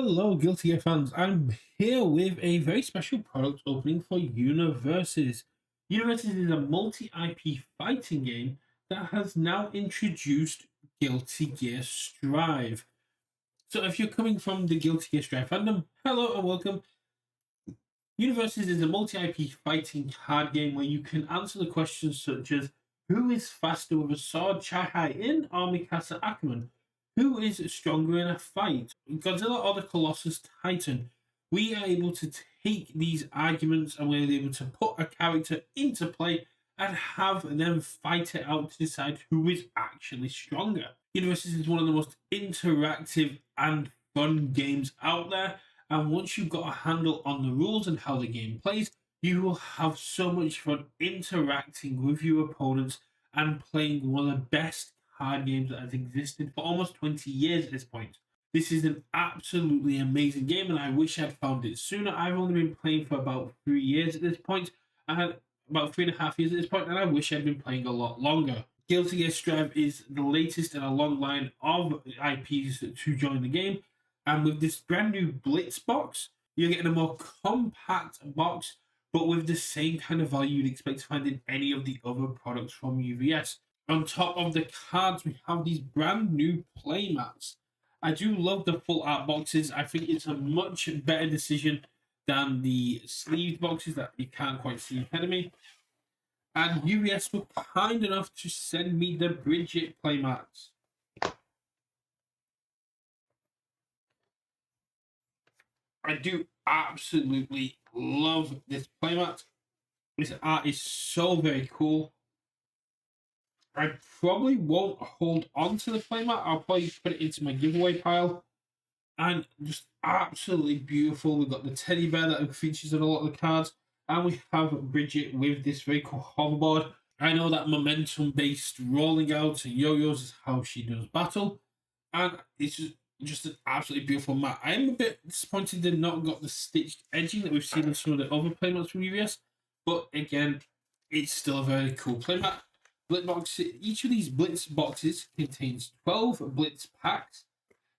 Hello, Guilty Gear fans. I'm here with a very special product opening for Universus. Universus is a multi-IP fighting game that has now introduced Guilty Gear Strive. So if you're coming from the Guilty Gear Strive fandom, hello and welcome. Universus is a multi-IP fighting card game where you can answer the questions such as who is faster with a sword, Chai-Hi-In or Mikasa Ackerman? Who is stronger in a fight, Godzilla or the Colossus Titan? We are able to take these arguments and we're able to put a character into play and have them fight it out to decide who is actually stronger. Universus is one of the most interactive and fun games out there, and once you've got a handle on the rules and how the game plays, you will have so much fun interacting with your opponents and playing one of the best card games that has existed for almost 20 years at this point. This is an absolutely amazing game, and I wish I'd found it sooner. I've only been playing for about 3 years at this point. I had about 3.5 years at this point, and I wish I'd been playing a lot longer. Guilty Gear Strive is the latest in a long line of IPs to join the game, and with this brand new Blitz box, you're getting a more compact box, but with the same kind of value you'd expect to find in any of the other products from UVS. On top of the cards, we have these brand new playmats. I do love the full art boxes. I think it's a much better decision than the sleeved boxes that you can't quite see ahead of me. And UVS were kind enough to send me the Bridget playmats. I do absolutely love this playmat. This art is so very cool. I probably won't hold on to the playmat. I'll probably put it into my giveaway pile. And just absolutely beautiful. We've got the teddy bear that features on a lot of the cards. And we have Bridget with this very cool hoverboard. I know that momentum-based rolling out and yo-yos is how she does battle. And it's just an absolutely beautiful mat. I am a bit disappointed they've not got the stitched edging that we've seen in some of the other playmats from UVS. But again, it's still a very cool playmat. Each of these Blitz boxes contains 12 Blitz packs.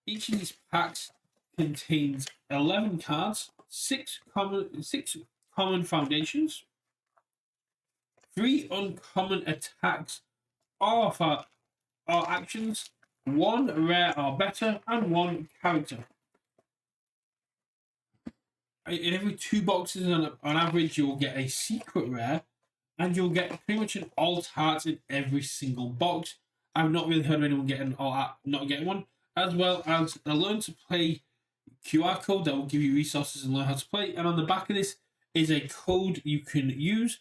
Each of these packs contains 11 cards, 6 common foundations, 3 uncommon attacks or actions, 1 rare or better, and 1 character. In every 2 boxes on average, you'll get a secret rare, and you'll get pretty much an alt art in every single box. I've not really heard of anyone getting alt art, not getting one, as well as a learn to play QR code that will give you resources and learn how to play. And on the back of this is a code you can use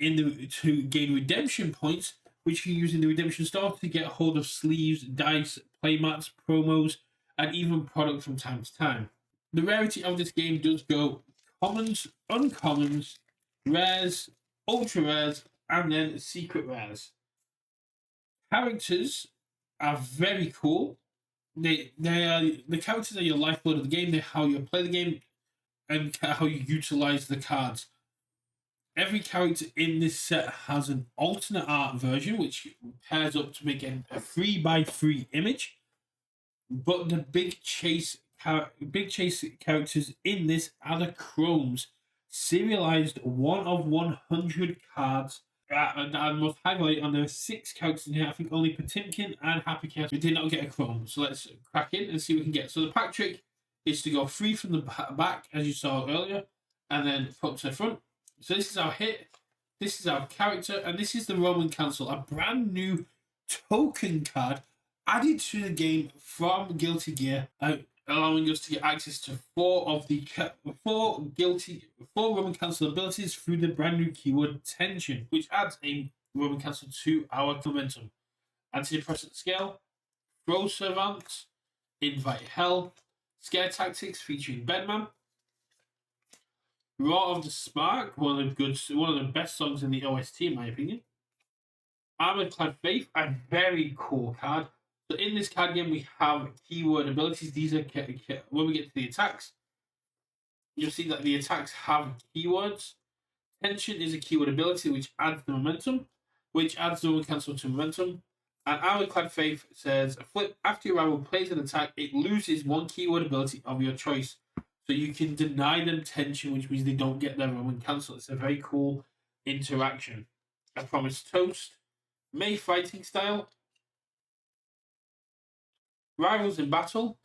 to gain redemption points, which you use in the redemption store to get a hold of sleeves, dice, playmats, promos, and even products from time to time. The rarity of this game does go commons, uncommons, rares, ultra rares, and then secret rares. Characters are very cool. They are the characters are your lifeblood of the game. They're how you play the game and how you utilize the cards. Every character in this set has an alternate art version, which pairs up to make a 3x3 image. But the big chase characters in this are the chromes. Serialized 1 of 100 cards at the most high value, and there are 6 characters in here. I think only Potemkin and Happy Chaos we did not get a chrome. So let's crack in and see what we can get. So the pack trick is to go 3 from the back, as you saw earlier, and then put to the front. So this is our hit, this is our character, and this is the Roman Council, a brand new token card added to the game from Guilty Gear, allowing us to get access to 4 Roman Council abilities through the brand new keyword tension, which adds a Roman Council to our momentum. Antidepressant scale, throw servant, invite hell, scare tactics featuring Bedman, Roar of the Spark, one of the best songs in the OST in my opinion. Armored Clad Faith, a very cool card. So in this card game, we have keyword abilities. These are when we get to the attacks, you'll see that the attacks have keywords. Tension is a keyword ability which adds the momentum, which adds the Roman Council to momentum. And Ironclad Faith says, flip after your rival plays an attack, it loses one keyword ability of your choice. So you can deny them tension, which means they don't get their Roman cancel. It's a very cool interaction. I Promise Toast, May Fighting Style, Rivals in Battle.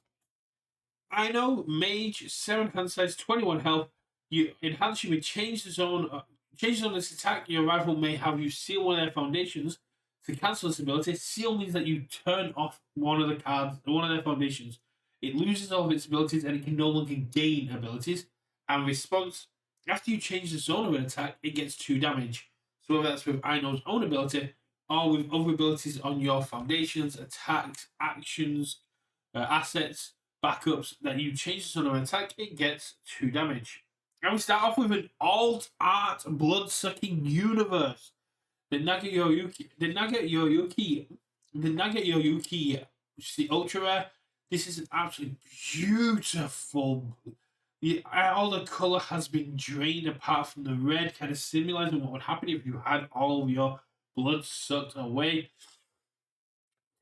I know Mage, 7 hand size, 21 health. You enhance, you may change the zone. Change on this attack, your rival may have you seal one of their foundations to cancel this ability. Seal means that you turn off one of the cards, one of their foundations. It loses all of its abilities and it can no longer gain abilities. And response, after you change the zone of an attack, it gets 2 damage. So whether that's with Ino's own ability or with other abilities on your foundations, attacks, actions, assets, backups, that you change the zone of an attack, it gets 2 damage. And we start off with an alt art blood sucking universe. The Nagayoyuki, which is the ultra rare. This is an absolutely beautiful. All the color has been drained apart from the red, kind of symbolizing what would happen if you had all of your blood sucked away.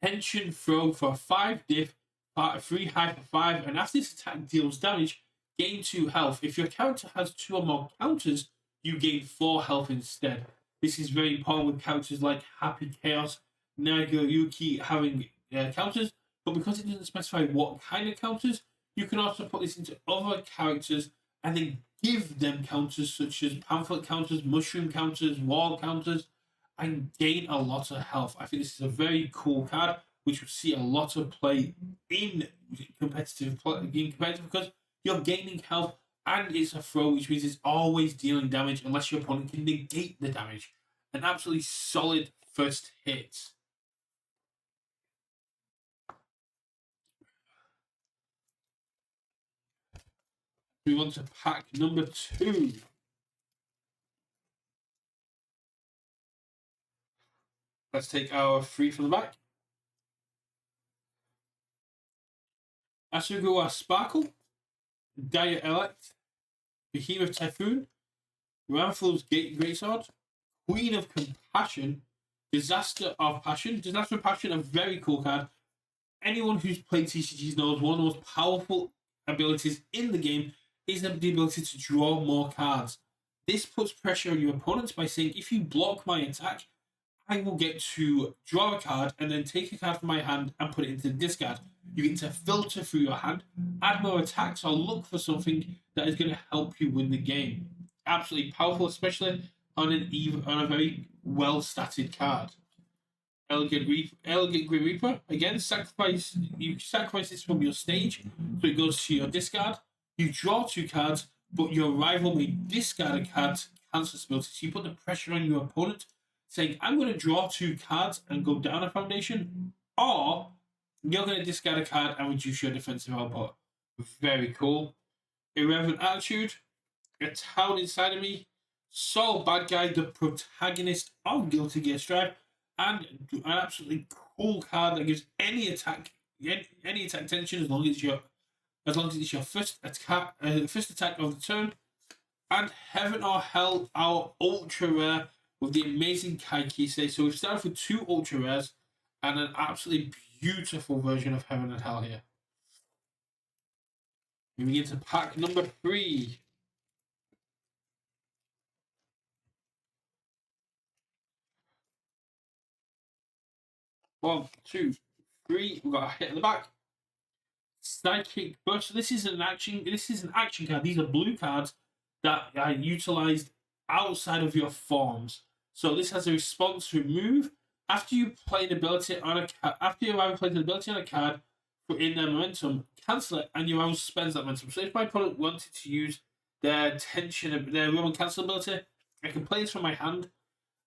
Tension throw for 5 diff, 3 high for 5, and after this attack deals damage, gain 2 health. If your character has 2 or more counters, you gain 4 health instead. This is very important with characters like Happy Chaos, Nagayuki having counters, but because it doesn't specify what kind of counters, you can also put this into other characters and then give them counters such as pamphlet counters, mushroom counters, wall counters, and gain a lot of health. I think this is a very cool card, which will see a lot of play in competitive because you're gaining health and it's a throw, which means it's always dealing damage unless your opponent can negate the damage. An absolutely solid first hit. We want to pack number 2. Let's take our 3 from the back. Asugua Sparkle, Dire Elect, Behemoth Typhoon, Ramful's Greatsword, Queen of Compassion, Disaster of Passion. Disaster of Passion, a very cool card. Anyone who's played TCGs knows one of the most powerful abilities in the game is the ability to draw more cards. This puts pressure on your opponents by saying, if you block my attack, I will get to draw a card and then take a card from my hand and put it into the discard. You get to filter through your hand, add more attacks, or look for something that is going to help you win the game. Absolutely powerful, especially on a very well statted card. Elegant Grim Reaper. Again, you sacrifice this from your stage, so it goes to your discard. You draw 2 cards, but your rival may discard a card to cancel this ability. So you put the pressure on your opponent, saying, I'm going to draw 2 cards and go down a foundation, or you're going to discard a card and reduce your defensive output. Very cool. Irreverent Attitude, A Town Inside of Me, Soul Bad Guy, the protagonist of Guilty Gear Strive, and an absolutely cool card that gives any attack tension as long as it's your first attack of the turn. And Heaven or Hell, our ultra rare with the amazing Kaikise. So we've started with 2 ultra rares and an absolutely beautiful version of Heaven and Hell here. Moving into pack number 3. One, two, three. We've got a hit in the back. Psychic Burst. So this is an action card. These are blue cards that are utilized outside of your forms. So this has a response remove. After you play an ability on a after your rival plays an ability on a card in their momentum, cancel it, and your rival spends that momentum. So if my opponent wanted to use their Roman cancel ability, I can play this from my hand.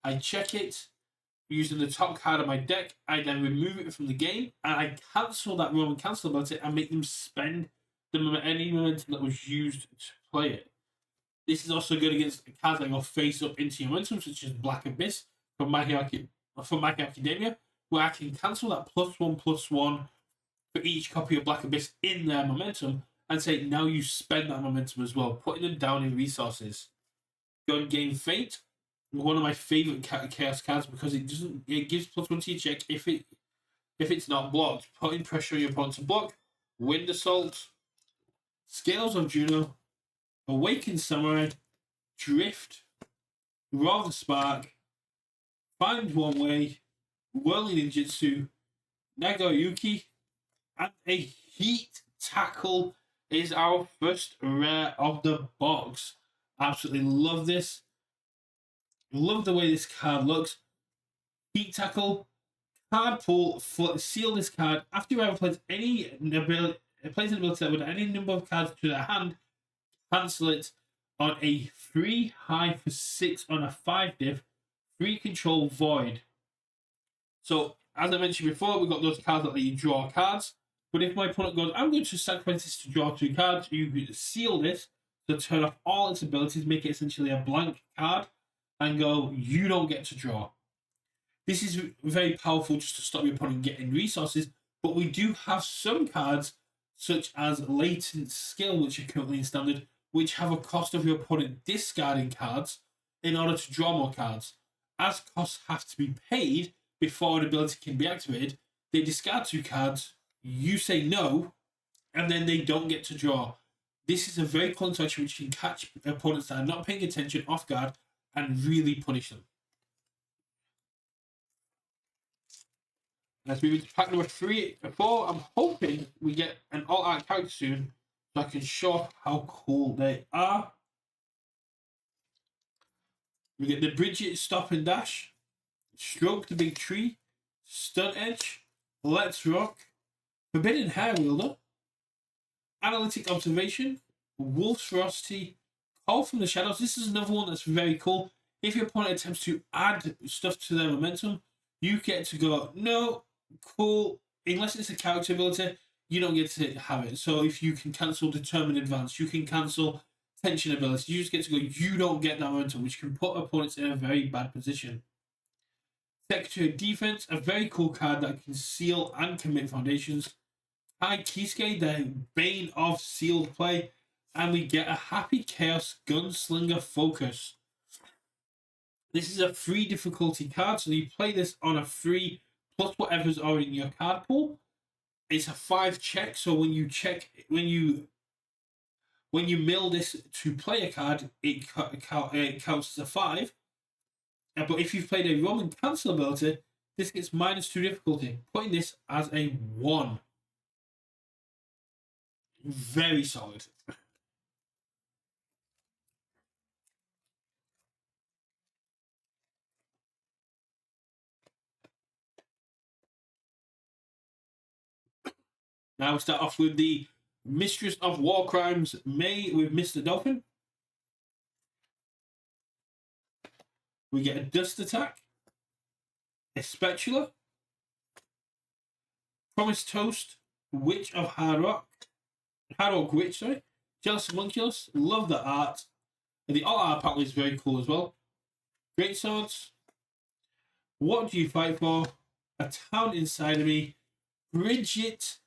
I check it using the top card of my deck. I then remove it from the game, and I cancel that Roman cancel ability and make them spend any momentum that was used to play it. This is also good against cards that go face up into your momentum, such as Black Abyss from My Academia, where I can cancel that +1/+1 for each copy of Black Abyss in their momentum and say, now you spend that momentum as well, putting them down in resources. Gun Game Fate, one of my favorite chaos cards because it gives +1 to your check if it if it's not blocked. Putting pressure on your opponent to block. Wind Assault, Scales of Juno, Awakened Samurai, Drift, Roar the Spark, Find One Way, Whirling Ninjutsu, Nagayuki, and a Heat Tackle is our first rare of the box. Absolutely love this. Love the way this card looks. Heat Tackle, card pull, seal this card. After you ever plays any ability, plays an ability with any number of cards to their hand, cancel it on a 3 high for 6 on a 5 diff, 3 control void. So, as I mentioned before, we've got those cards that let you draw cards. But if my opponent goes, I'm going to sacrifice this to draw 2 cards, you seal this to turn off all its abilities, make it essentially a blank card, and go, you don't get to draw. This is very powerful just to stop your opponent getting resources, but we do have some cards, such as Latent Skill, which are currently in Standard, which have a cost of your opponent discarding cards in order to draw more cards. As costs have to be paid before an ability can be activated, they discard 2 cards, you say no, and then they don't get to draw. This is a very cool interaction which can catch opponents that are not paying attention off guard and really punish them. Let's move into pack number 3 and 4. I'm hoping we get an all-out character soon so I can show how cool they are. We get the Bridget Stop and Dash, Stroke the Big Tree, Stun Edge, Let's Rock, Forbidden Hair Wielder, Analytic Observation, Wolf's Ferocity, Call from the Shadows. This is another one that's very cool. If your opponent attempts to add stuff to their momentum, you get to go, no, cool. Unless it's a character ability, you don't get to have it. So if you can cancel Determined Advance, you can cancel Tension ability, you just get to go, you don't get that momentum, which can put opponents in a very bad position. Secretary of Defense, a very cool card that can seal and commit foundations. High Kisuke, the bane of sealed play. And we get a Happy Chaos Gunslinger Focus. This is a free difficulty card, so you play this on a free plus whatever's already in your card pool. It's a 5 check, so when you mill this to play a card, it counts as a 5. But if you've played a Roman cancel ability, this gets -2 difficulty, putting this as a 1. Very solid. Now we start off with the Mistress of War Crimes, May with Mr. Dolphin. We get a Dust Attack, a Spatula, Promised Toast, Witch of Hard Rock Witch, Jealous Homunculus, love the art. And the all-art pack is very cool as well. Great Swords, What Do You Fight For, A Town Inside of Me, Bridget.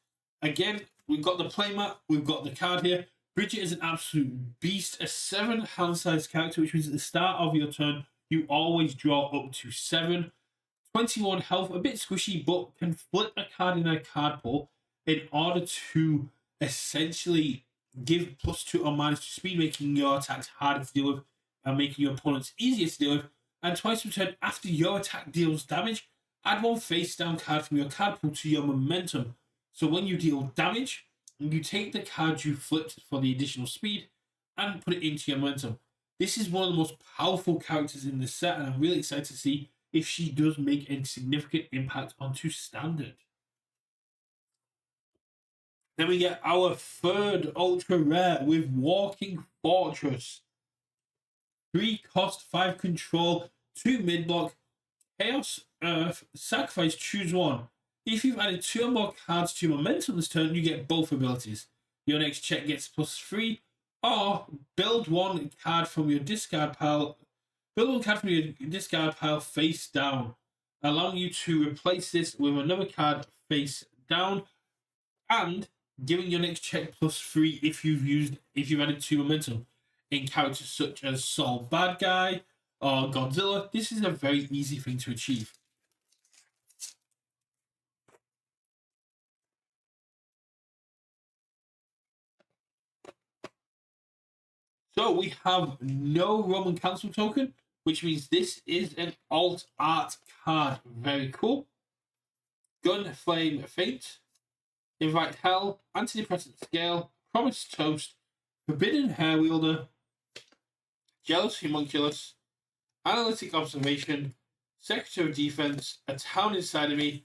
Again, we've got the playmat, we've got the card here. Bridget is an absolute beast, a 7 hand-sized character, which means at the start of your turn, you always draw up to 7. 21 health, a bit squishy, but can flip a card in a card pool in order to essentially give +2 or -2 speed, making your attacks harder to deal with and making your opponents easier to deal with. And twice per turn, after your attack deals damage, add 1 face-down card from your card pool to your momentum. So when you deal damage, you take the card you flipped for the additional speed and put it into your momentum. This is one of the most powerful characters in this set, and I'm really excited to see if she does make a significant impact onto Standard. Then we get our third ultra rare with Walking Fortress. 3 cost, 5 control, 2 mid block, Chaos Earth, sacrifice, choose 1. If you've added 2 or more cards to your momentum this turn, you get both abilities. Your next check gets +3, or build 1 card from your discard pile. Build 1 card from your discard pile face down, allowing you to replace this with another card face down, and giving your next check +3 if you've added 2 momentum. In characters such as Soul Bad Guy or Godzilla, this is a very easy thing to achieve. So we have no Roman Cancel token, which means this is an alt art card. Very cool. Gun Flame Fate, Invite Hell, Antidepressant Scale, Promised Toast, Forbidden Hair Wielder, Jealous Homunculus, Analytic Observation, Secretary of Defense, A Town Inside of Me,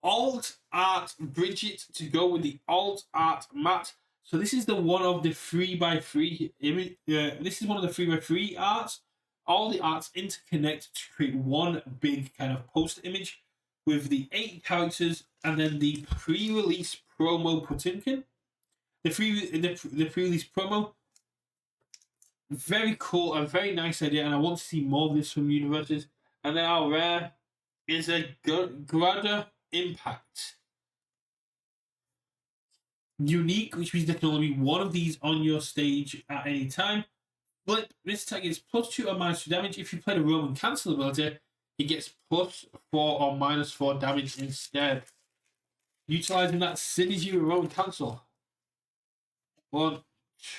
Alt Art Bridget to go with the Alt Art Mat. So this is the one of the 3x3 image. This is one of the 3x3 arts. All the arts interconnect to create one big kind of poster image with the 8 characters and then the pre-release promo Potemkin. The pre-release promo. Very cool, a very nice idea, and I want to see more of this from Universus. And then our rare is a Grada Impact. Unique, which means there can only be one of these on your stage at any time. Flip, this attack is +2 or -2 damage. If you play the Roman Cancel ability, it gets +4 or -4 damage instead. Utilizing that synergy with Roman Cancel. 1,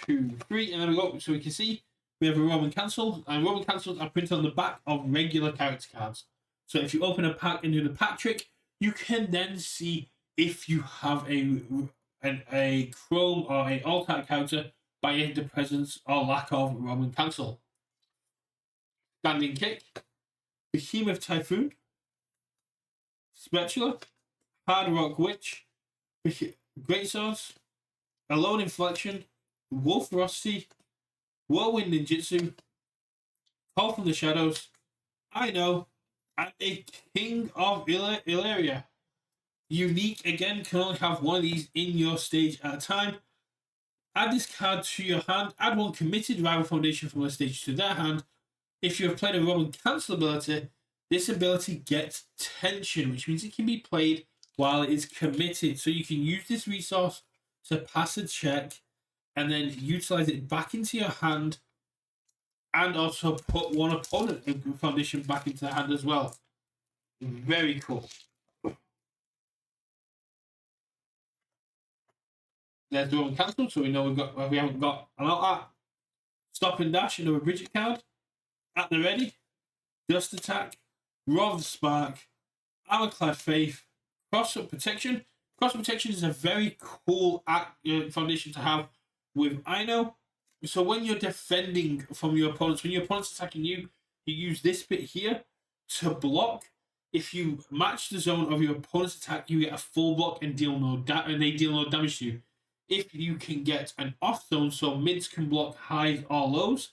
2, 3, and there we go. So we can see we have a Roman Cancel, and Roman Cancels are printed on the back of regular character cards. So if you open a pack and do the pack trick, you can then see if you have a Chrome or a alt-art character by the presence or lack of Roman Cancel. Standing Kick, Behemoth Typhoon, Spatula, Hard Rock Witch, Great Swords, Alone Inflection, Wolf Ferocity, Whirlwind Ninjutsu, Call from the Shadows, I Know, and a King of Illyria. Unique, again, can only have one of these in your stage at a time. Add this card to your hand. Add one committed rival foundation from the stage to their hand. If you have played a Roman Cancel ability, this ability gets tension, which means it can be played while it is committed. So you can use this resource to pass a check and then utilize it back into your hand and also put one opponent foundation back into the hand as well. Very cool. There's the Roman Cancel, so we know we haven't got an alt. Stop and Dash, another Bridget card. At the ready, Dust Attack, Roar of the Spark, Armorclad Faith, Cross-Up Protection. Cross-Up Protection is a very cool foundation to have with I Know. So when you're defending from your opponents, when your opponent's attacking you, you use this bit here to block. If you match the zone of your opponent's attack, you get a full block and they deal no damage to you. If you can get an off zone, so mids can block highs or lows,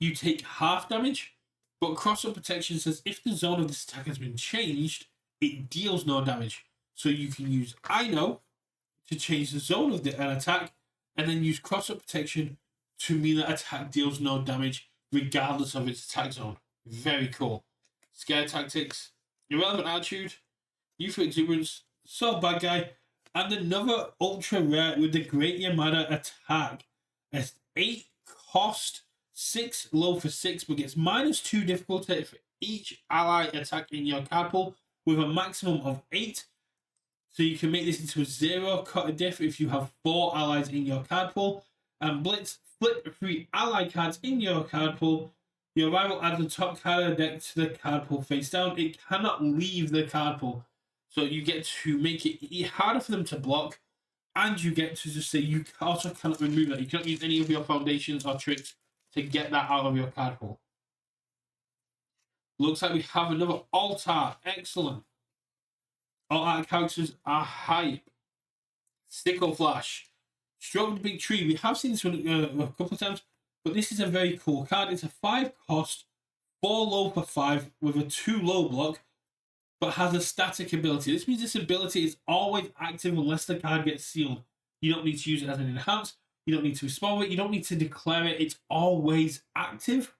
you take half damage. But Cross-Up Protection says if the zone of this attack has been changed, it deals no damage. So you can use I Know to change the zone of an attack, and then use Cross-Up Protection to mean that attack deals no damage regardless of its attack zone. Very cool. Scare Tactics, Irrelevant Attitude, Youthful Exuberance, So Bad Guy, and another ultra rare with the Great Yamada Attack. It's 8 cost, 6 low for 6, but gets -2 difficulty for each ally attack in your card pool with a maximum of 8. So you can make this into a 0 diff if you have 4 allies in your card pool. And Blitz, flip 3 ally cards in your card pool. Your rival adds the top card of the deck to the card pool face down. It cannot leave the card pool. So you get to make it harder for them to block, and you get to just say you also cannot remove that. You cannot use any of your foundations or tricks to get that out of your card pool. Looks like we have another alt-art. Excellent. Alt-art characters are hype. Stickle Flash. Stroke the Big Tree. We have seen this one a couple of times, but this is a very cool card. It's a 5 cost, 4 low for 5 with a 2 low block, but has a static ability. This means this ability is always active unless the card gets sealed. You don't need to use it as an enhance. You don't need to respond it. You don't need to declare it. It's always active.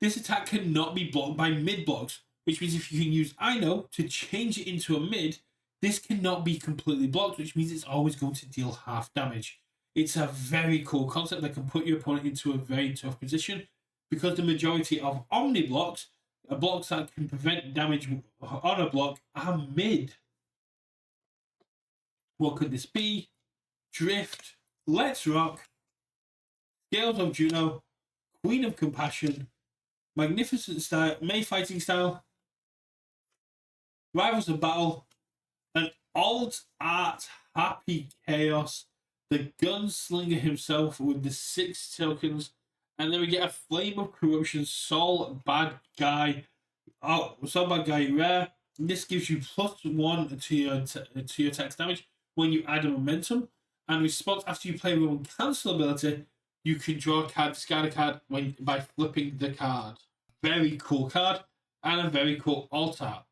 This attack cannot be blocked by mid blocks, which means if you can use I Know to change it into a mid, this cannot be completely blocked, which means it's always going to deal half damage. It's a very cool concept that can put your opponent into a very tough position, because the majority of Omni blocks, blocks that can prevent damage on a block, are mid. What could this be? Drift, Let's Rock, Gales of Juno, Queen of Compassion, Magnificent Style, May Fighting Style, Rivals of Battle, an alt art Happy Chaos, the Gunslinger himself with the 6 tokens, and then we get a Flame of Corruption, Soul Bad Guy, Soul Bad Guy rare. This gives you +1 to your attack damage when you add a momentum, and response after you play a Roman Cancel ability, you can draw a card, discard a card by flipping the card. Very cool card, and a very cool alt art.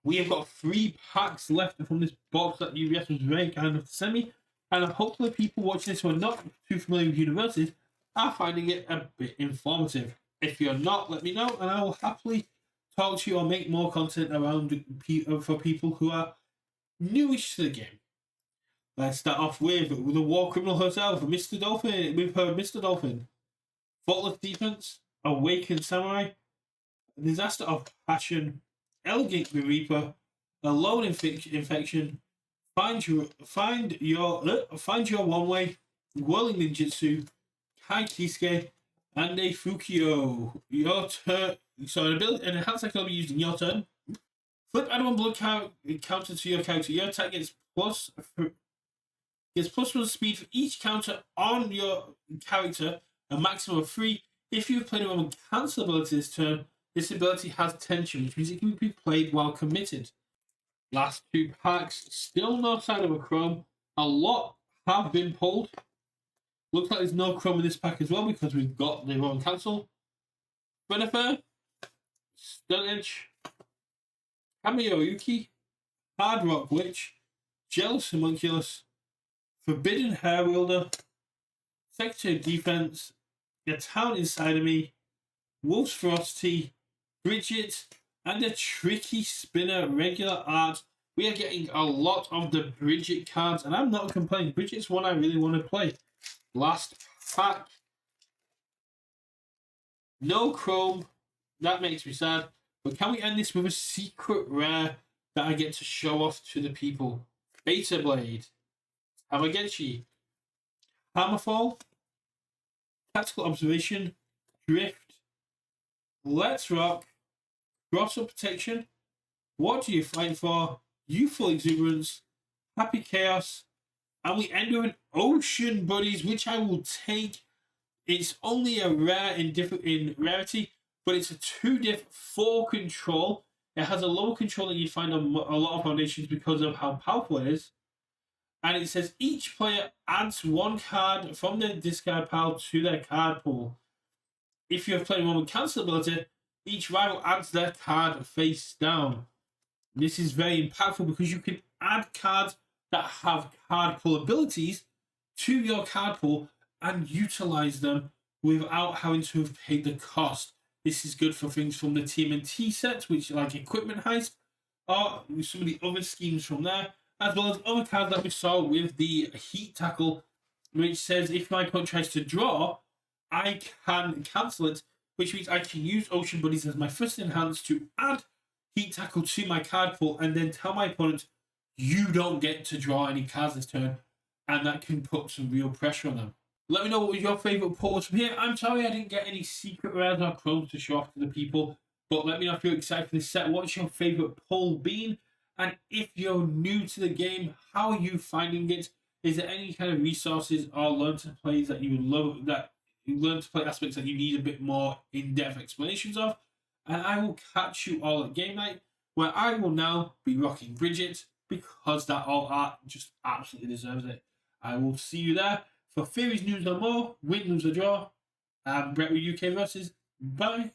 We have got 3 packs left from this box that UVS was very kind enough to send me, and hopefully people watching this who are not too familiar with Universus are finding it a bit informative. If you're not, let me know, and I will happily talk to you or make more content around for people who are newish to the game. Let's start off with the War Criminal herself, Mr. Dolphin, with her Mr. Dolphin. Faultless Defense, Awakened Samurai, Disaster of Passion, Elegant Reaper, Alone Infection, Find Your One Way, Whirling Ninjutsu, Kai Kisuke, and a Fukio. Your turn. So an enhanced attack will be used in your turn. Flip add 1 blood counter to your character. Your attack gets +1 speed for each counter on your character, a maximum of 3. If you've played a Roman Cancel ability this turn, this ability has tension, which means it can be played while committed. Last 2 packs, still no sign of a Chrome. A lot have been pulled. Looks like there's no Chrome in this pack as well because we've got the Roman Cancel. Benefit, Stun Edge, Kamiyoyuki, Hard Rock Witch, Jealous Homunculus, Forbidden Hair Wielder, Secretary of Defense, A Town Inside of Me, Wolf's Ferocity, Bridget, and a Tricky Spinner regular art. We are getting a lot of the Bridget cards, and I'm not complaining. Bridget's one I really want to play. Last pack. No Chrome. That makes me sad. But can we end this with a secret rare that I get to show off to the people? Beta Blade, Hamagenshi, Hammerfall, Tactical Observation, Drift, Let's Rock, Grotto Protection, What Do You Fight For, Youthful Exuberance, Happy Chaos, and we end with an Ocean Buddies, which I will take. It's only a rare in rarity, but it's a 2-diff 4 control. It has a lower control than you'd find on a lot of foundations because of how powerful it is. And it says each player adds 1 card from their discard pile to their card pool. If you have played one with Cancel ability, each rival adds their card face down. This is very impactful because you can add cards that have card pool abilities to your card pool and utilize them without having to have paid the cost. This is good for things from the TMNT sets, which like Equipment Heist, or some of the other schemes from there, as well as other cards that we saw with the Heat Tackle, which says if my opponent tries to draw, I can cancel it, which means I can use Ocean Buddies as my first enhance to add Heat Tackle to my card pool and then tell my opponent, you don't get to draw any cards this turn, and that can put some real pressure on them. Let me know what was your favourite pulls from here. I'm sorry I didn't get any secret rares or chromes to show off to the people, but let me know if you're excited for this set. What's your favourite pull been? And if you're new to the game, how are you finding it? Is there any kind of resources or learn to plays that you would love, that you learn to play aspects that you need a bit more in-depth explanations of? And I will catch you all at game night, where I will now be rocking Bridget because that all art just absolutely deserves it. I will see you there. For Theories, News, No More, Win, Lose, or Draw, I'm Brett with UK Versus. Bye.